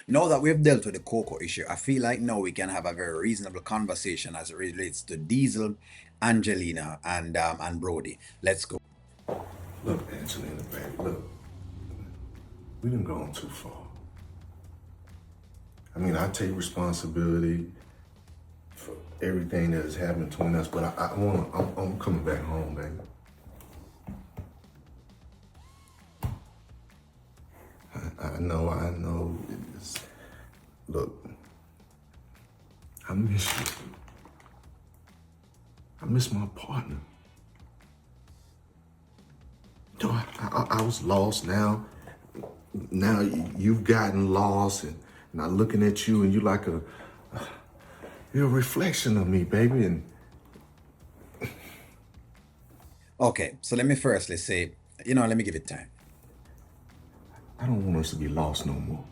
Now that we've dealt with the cocoa issue, I feel like now we can have a very reasonable conversation as it relates to Diesel, Angelina, and Brody. Let's go. Look, Angelina, baby, look, we done gone too far. I mean, I take responsibility for everything that has happened between us, but I'm coming back home, baby. I know. Look, I miss you. I miss my partner. No, I was lost now. Now you've gotten lost, and I'm looking at you, and you're a reflection of me, baby. And Okay, so let me firstly say, let me give it time. I don't want us to be lost no more.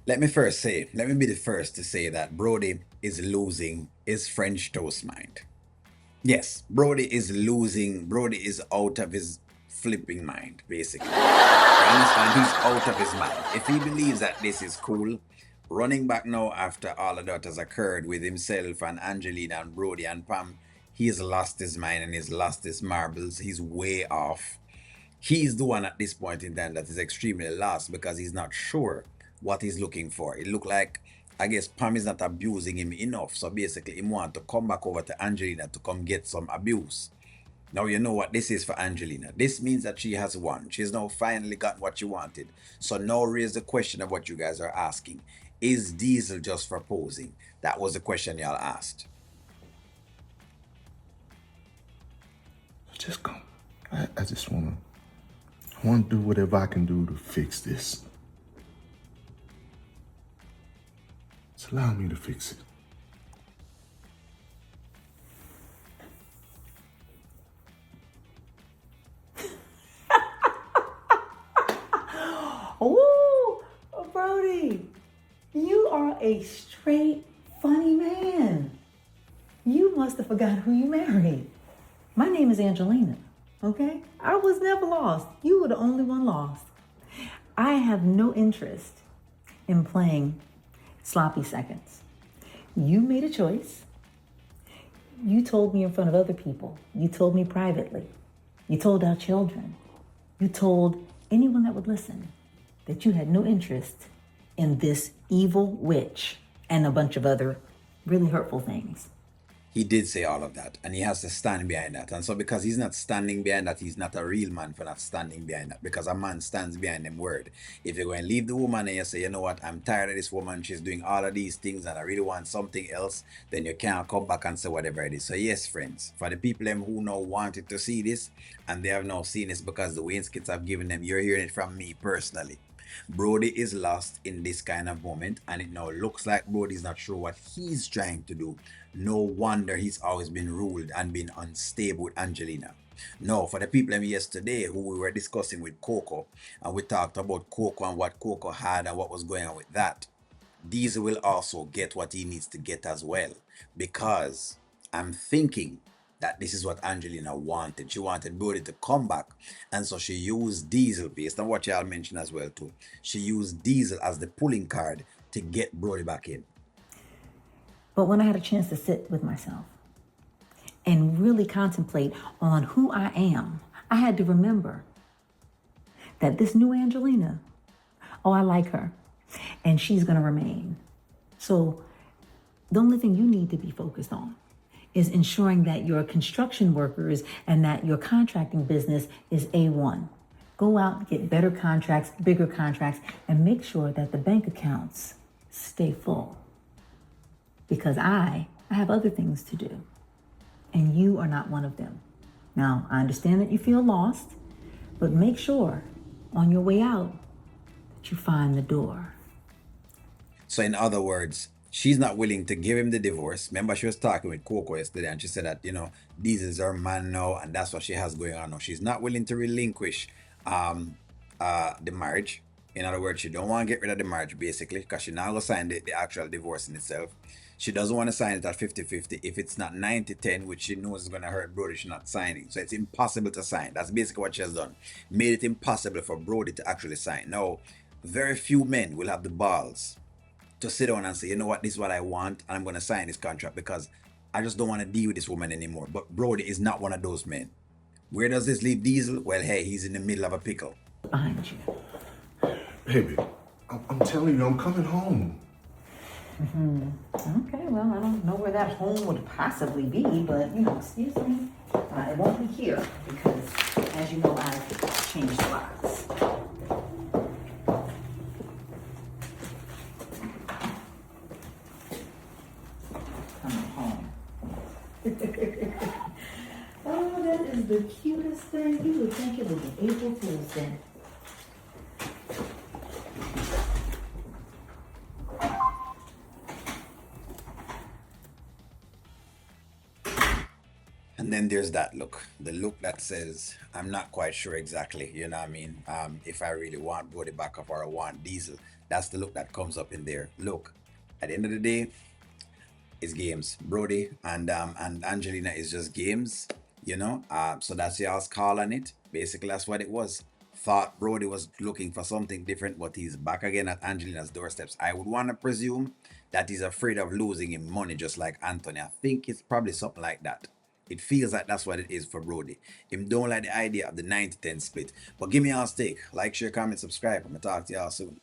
Let me be the first to say that Brody is losing his French toast mind. Yes, Brody is out of his flipping mind, basically. You understand? He's out of his mind. If he believes that this is cool, running back now after all of that has occurred with himself and Angelina and Brody and Pam, he's lost his mind and he's lost his marbles. He's way off. He's the one at this point in time that is extremely lost because he's not sure what he's looking for. It looked like, I guess, Pam is not abusing him enough. So basically, he want to come back over to Angelina to come get some abuse. Now you know what this is for Angelina. This means that she has won. She's now finally got what she wanted. So now raise the question of what you guys are asking. Is Diesel just for posing? That was the question y'all asked. Just come. I just want to do whatever I can do to fix this. Just allow me to fix it. Ooh, Brody, you are a straight funny man. You must have forgot who you married. My name is Angelina, okay? I was never lost. You were the only one lost. I have no interest in playing sloppy seconds. You made a choice. You told me in front of other people. You told me privately. You told our children. You told anyone that would listen that you had no interest in this evil witch and a bunch of other really hurtful things. He did say all of that, and he has to stand behind that. And so, because he's not standing behind that, he's not a real man for not standing behind that. Because a man stands behind them word. If you're going to leave the woman and you say, you know what, I'm tired of this woman, she's doing all of these things, and I really want something else, then you can't come back and say whatever it is. So, yes, friends, for the people them who now wanted to see this, and they have now seen this because the Wayne skits have given them, you're hearing it from me personally. Brody is lost in this kind of moment, and it now looks like Brody's not sure what he's trying to do. No wonder he's always been ruled and been unstable with Angelina. No, for the people yesterday who we were discussing with Coco, and we talked about Coco and what Coco had and what was going on with that. Diesel will also get what he needs to get as well. Because I'm thinking that this is what Angelina wanted. She wanted Brody to come back. And so she used Diesel, based on what y'all mentioned as well too. She used Diesel as the pulling card to get Brody back in. But when I had a chance to sit with myself and really contemplate on who I am, I had to remember that this new Angelina, oh, I like her, and she's going to remain. So the only thing you need to be focused on is ensuring that your construction workers and that your contracting business is A1. Go out, get better contracts, bigger contracts, and make sure that the bank accounts stay full. Because I have other things to do, and you are not one of them. Now, I understand that you feel lost, but make sure on your way out that you find the door. So, in other words, she's not willing to give him the divorce. Remember, she was talking with Coco yesterday and she said that, this is her man now and that's what she has going on now. She's not willing to relinquish the marriage. In other words, she don't want to get rid of the marriage basically because she now going to sign the actual divorce in itself. She doesn't want to sign it at 50-50. If it's not 90-10, which she knows is going to hurt Brody, she's not signing. So it's impossible to sign. That's basically what she has done. Made it impossible for Brody to actually sign. Now, very few men will have the balls to sit down and say, you know what, this is what I want, and I'm going to sign this contract because I just don't want to deal with this woman anymore. But Brody is not one of those men. Where does this leave Diesel? Well, hey, he's in the middle of a pickle. Behind you. Baby, I'm telling you, I'm coming home. Okay, well, I don't know where that home would possibly be, but, excuse me. It won't be here because, as you know, I've changed locks. Coming home. Oh, that is the cutest thing. You would think it would be April Fool's Day. And then there's that look, the look that says, I'm not quite sure exactly, you know what I mean? If I really want Brody back up or I want Diesel. That's the look that comes up in there. Look, at the end of the day, it's games. Brody and Angelina is just games, So that's y'all's call on it. Basically, that's what it was. Thought Brody was looking for something different, but he's back again at Angelina's doorsteps. I would want to presume that he's afraid of losing him money, just like Anthony. I think it's probably something like that. It feels like that's what it is for Brody. Him don't like the idea of the 90-10 split. But give me y'all's take. Like, share, comment, subscribe. I'm going to talk to y'all soon.